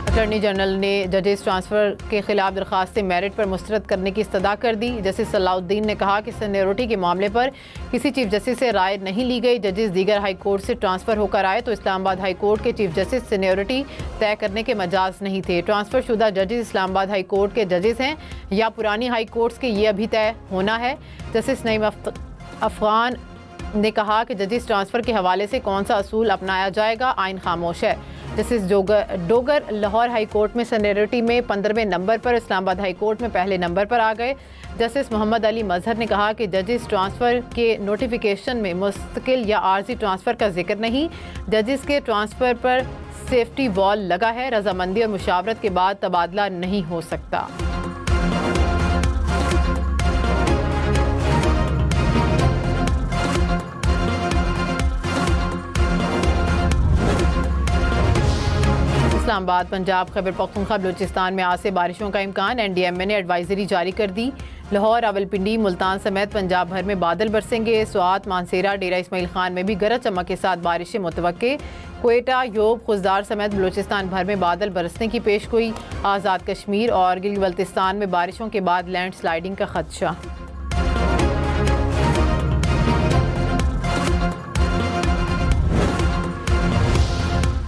Attorney general ने जजेस transfer के खिलाफ दरख्वास्तें मेरिट पर मुस्तरद करने की इस्तदा कर दी। जस्टिस सलाउद्दीन ने कहा कि सीनियरिटी के मामले पर किसी चीफ जस्टिस से राय नहीं ली गई। जजेस दीगर हाई कोर्ट से ट्रांसफ़र होकर आए तो इस्लामाबाद हाई कोर्ट के चीफ जस्टिस सीनियरिटी तय करने के मजाज नहीं थे। ट्रांसफ़र शुदा जजेस इस्लामाबाद हाई कोर्ट के जजेस हैं या पुरानी हाई कोर्ट्स के, ये अभी तय होना है। जस्टिस नईम अफगान ने कहा कि जजेस ट्रांसफ़र के हवाले से कौन सा असूल अपनाया जाएगा, आइन खामोश है। Justice Dogar Lahore high court में सीनियरिटी में 15वें नंबर पर, इस्लामाबाद हाई कोर्ट में पहले नंबर पर आ गए। जस्टिस मोहम्मद अली मजहर ने कहा कि जजेस ट्रांसफ़र के नोटिफिकेशन में मुस्तकिल या आर्जी ट्रांसफ़र का जिक्र नहीं। जजेस के ट्रांसफ़र पर सेफ्टी वॉल लगा है। रजामंदी और मुशावरत के बाद तबादला नहीं हो सकता। इस्लामाबाद, पंजाब, खैबर पख्तूनख्वा, बलूचिस्तान में आज से बारिशों का इम्कान। NDMA ने एडवाइजरी जारी कर दी। लाहौर, रावलपिंडी, मुल्तान समेत पंजाब भर में बादल बरसेंगे। स्वात, मानसेरा, डेरा इस्माइल खान में भी गरज चमक के साथ बारिशें मुतवक्के। क्वेटा, योब, खुजदार समेत बलूचिस्तान भर में बादल बरसने की पेशगोई। आज़ाद कश्मीर और गिलगित बल्तिस्तान में बारिशों के बाद लैंड स्लाइडिंग का खदशा।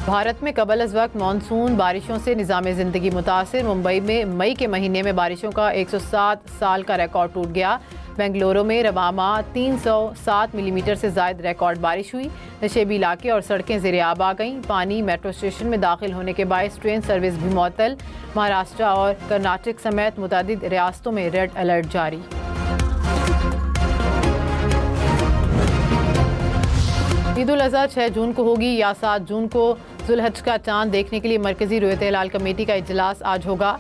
भारत में कबल अज़ वक्त मानसून बारिशों से निज़ाम ज़िंदगी मुतासिर। मुंबई में मई के महीने में बारिशों का 107 साल का रिकॉर्ड टूट गया। बेंगलुरु में रवामा 307 मिलीमीटर से ज़ायद रिकॉर्ड बारिश हुई। नशेबी इलाके और सड़कें ज़ेर-ए-आब आ गईं। पानी मेट्रो स्टेशन में दाखिल होने के बायस ट्रेन सर्विस भी मुअत्तल। महाराष्ट्र और कर्नाटक समेत मुतअद्दिद रियासतों में रेड अलर्ट जारी। ईद उल अज़हा 6 जून को होगी या 7 जून को। जुलहज का चांद देखने के लिए मरकजी रुयत हिलाल कमेटी का इजलास आज होगा।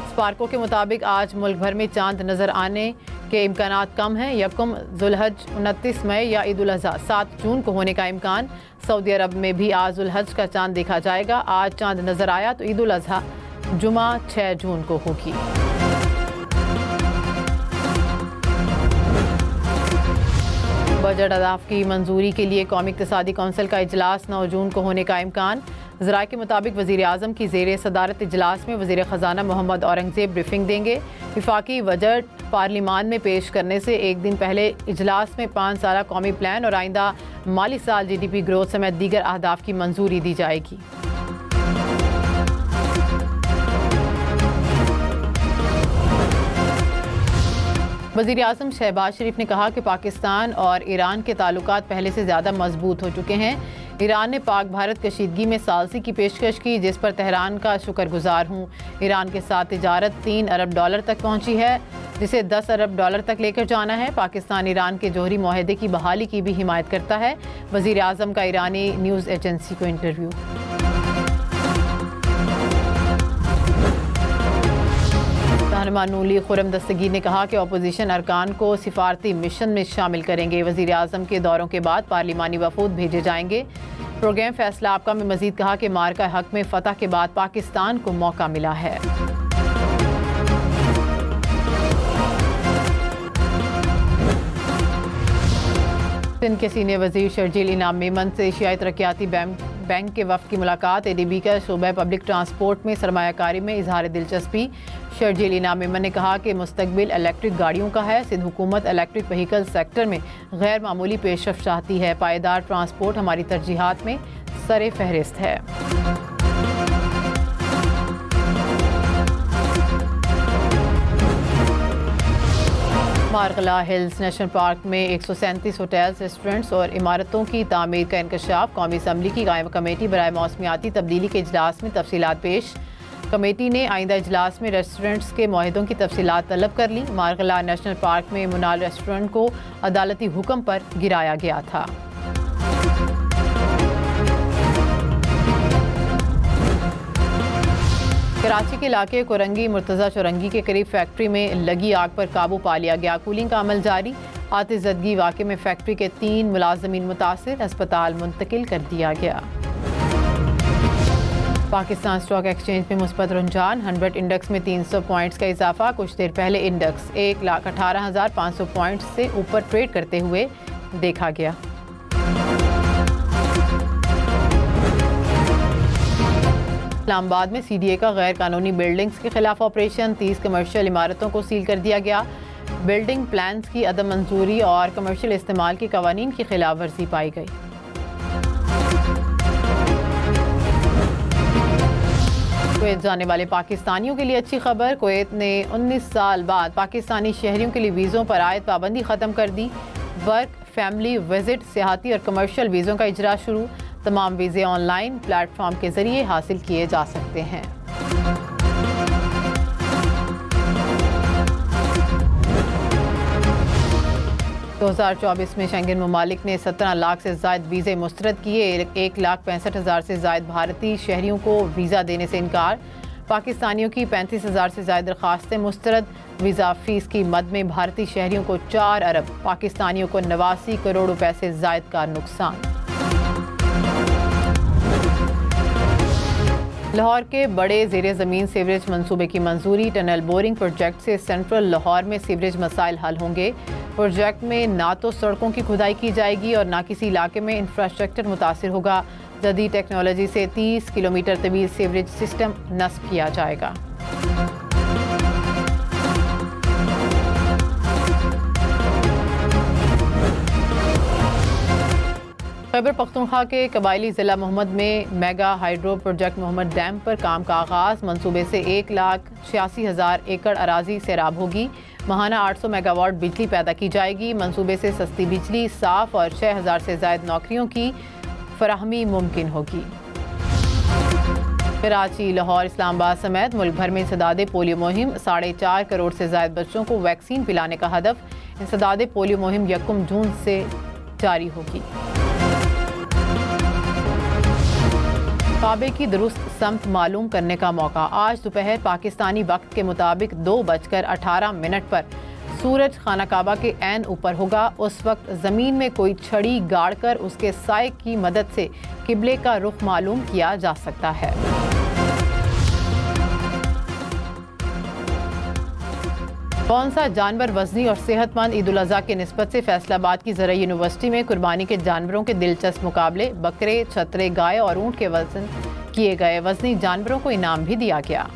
स्पार्को के मुताबिक आज मुल्क भर में चांद नजर आने के इम्कानात कम हैं। यकम जुलहज 29 मई या ईद उल अज़हा 7 जून को होने का इम्कान। सऊदी अरब में भी आज जुलहज का चांद देखा जाएगा। आज चांद नजर आया तो ईद उल अज़हा जुमा 6 जून को होगी। बजट अहदाफ की मंजूरी के लिए कौमी इक़्तिसादी कौंसिल का इजलास 9 जून को होने का इम्कान। ज़राए के मुताबिक वज़ीर आज़म की ज़ेर सदारत इजलास में वज़ीर ख़जाना मोहम्मद औरंगज़ेब ब्रीफिंग देंगे। वफाकी बजट पार्लिमान में पेश करने से एक दिन पहले इजलास में 5 साला कौमी प्लान और आइंदा माली साल GDP ग्रोथ समेत दीगर अहदाफ की मंजूरी दी जाएगी। वज़ीर आज़म शहबाज शरीफ ने कहा कि पाकिस्तान और ईरान के ताल्लुकात पहले से ज़्यादा मजबूत हो चुके हैं। ईरान ने पाक भारत कशीदगी में सालसी की पेशकश की, जिस पर तेहरान का शुक्रगुजार हूँ। ईरान के साथ तिजारत $3 अरब तक पहुँची है, जिसे $10 अरब तक लेकर जाना है। पाकिस्तान ईरान के जोहरी मुआहदे की बहाली की भी हिमायत करता है। वज़ीर आज़म का ईरानी न्यूज़ एजेंसी को इंटरव्यू। रहनुमा नून लीग खुर्रम दस्तगीर ने कहा कि अपोजिशन अरकान को सिफारती मिशन में शामिल करेंगे। वज़ीर आज़म के दौरों के बाद पार्लिमानी वफूद भेजे जाएंगे। प्रोग्राम फैसला आपका में मजीद कहा कि मार्का हक में फ़तह के बाद पाकिस्तान को मौका मिला है। सिंध के सीनियर वज़ीर शर्जील इनाम मेमन से एशियाई तरक्याती बैंक के वफ़द की मुलाकात। ADB का शोबा पब्लिक ट्रांसपोर्ट में सरमायाकारी में इजहार दिलचस्पी। शर्जील इनाम मेमन ने कहा कि मुस्तकबिल इलेक्ट्रिक गाड़ियों का है। सिंध हुकूमत इलेक्ट्रिक व्हीकल सेक्टर में गैर मामूली पेशरफ्त चाहती है। पायेदार ट्रांसपोर्ट हमारी तरजीहात में सरे फहरिस्त है। मारगला हिल्स नेशनल पार्क में 137 होटल्स, रेस्टोरेंट्स और इमारतों की तामीर का इंकशाफ। कौमी असम्बली की कायम कमेटी बराए मौसमियाती तब्दीली के इजलास में तफसीलात पेश। कमेटी ने आइंदा इजलास में रेस्टोरेंट्स के मुआहदों की तफसीलात तलब कर ली। मारगला नेशनल पार्क में मुनाल रेस्टोरेंट को अदालती हुक्म पर गिराया गया था। कराची के इलाके कोरंगी मुर्तज़ा चौरंगी के करीब फैक्ट्री में लगी आग पर काबू पा लिया गया। कूलिंग का अमल जारी। आतिशज़दगी वाक़े में फैक्ट्री के 3 मुलाज़मीन मुतासिर, अस्पताल मुंतकिल कर दिया गया। पाकिस्तान स्टॉक एक्सचेंज में मुस्बत रुझान। 100 इंडेक्स में 300 पॉइंट्स का इजाफा। कुछ देर पहले इंडेक्स 1,18,500 पॉइंट्स से ऊपर ट्रेड करते हुए देखा गया। इस्लामाबाद में CDA का गैर कानूनी बिल्डिंग्स के खिलाफ ऑपरेशन, 30 कमर्शियल इमारतों को सील कर दिया गया। बिल्डिंग प्लान्स की अदम मंजूरी और कमर्शियल इस्तेमाल के कवानीन की खिलाफ वर्जी पाई गई। कुवैत जाने वाले पाकिस्तानियों के लिए अच्छी खबर। कुवैत ने 19 साल बाद पाकिस्तानी शहरियों के लिए वीज़ों पर आयद पाबंदी ख़त्म कर दी। वर्क, फैमिली विजिट, सियाहती और कमर्शियल वीज़ों का इजरा शुरू। तमाम वीज़े ऑनलाइन प्लेटफॉर्म के ज़रिए हासिल किए जा सकते हैं। तो 2024 में शेंगन ममालिक ने 17 लाख से ज़ायद वीज़े मुस्तरद किए। 1,65,000 से ज़ायद भारतीय शहरियों को वीज़ा देने से इनकार। पाकिस्तानियों की 35,000 से ज़ायद दरख्वास्तें मुस्तरद। वीज़ा फ़ीस की मद में भारतीय शहरियों को 4 अरब, पाकिस्तानियों को 89 करोड़ रुपए से ज़ायद का नुकसान। लाहौर के बड़े ज़ेरे ज़मीन सीवरेज मंसूबे की मंजूरी। टनल बोरिंग प्रोजेक्ट से सेंट्रल लाहौर में सीवरेज मसाइल हल होंगे। प्रोजेक्ट में ना तो सड़कों की खुदाई की जाएगी और ना किसी इलाके में इंफ्रास्ट्रक्चर मुतासिर होगा। जदीद टेक्नोलॉजी से 30 किलोमीटर तवील सीवरेज सिस्टम नस्ब किया जाएगा। खैबर पख्तूनख्वा के कबायली ज़िला मोहम्मद में mega hydro project Mohammad dam पर काम का आगाज़। मंसूबे से 1,86,000 एकड़ अराजी सैराब होगी। माहाना 800 मेगावाट बिजली पैदा की जाएगी। मंसूबे से सस्ती बिजली, साफ और 6,000 से ज़ायद नौकरियों की फराहमी मुमकिन होगी। कराची, लाहौर, इस्लामाबाद समेत मुल्क भर में इंसदादे पोलियो मुहिम। 4.5 करोड़ से ज़ायद बच्चों को वैक्सीन पिलाने का हदफ। इंसदादे पोलियो मुहिम 1 जून से जारी होगी। काबे की दुरुस्त समत मालूम करने का मौका। आज दोपहर पाकिस्तानी वक्त के मुताबिक 2:18 पर सूरज खाना काबा के ऐन ऊपर होगा। उस वक्त ज़मीन में कोई छड़ी गाड़कर उसके साए की मदद से किबले का रुख मालूम किया जा सकता है। कौन सा जानवर वज़नी और सेहतमंद? ईद उल अज़हा के निस्बत से फैसलाबाद की ज़रा यूनिवर्सिटी में कुर्बानी के जानवरों के दिलचस्प मुकाबले। बकरे, छतरे, गाय और ऊँट के वज़न किए गए वज़नी जानवरों को इनाम भी दिया गया।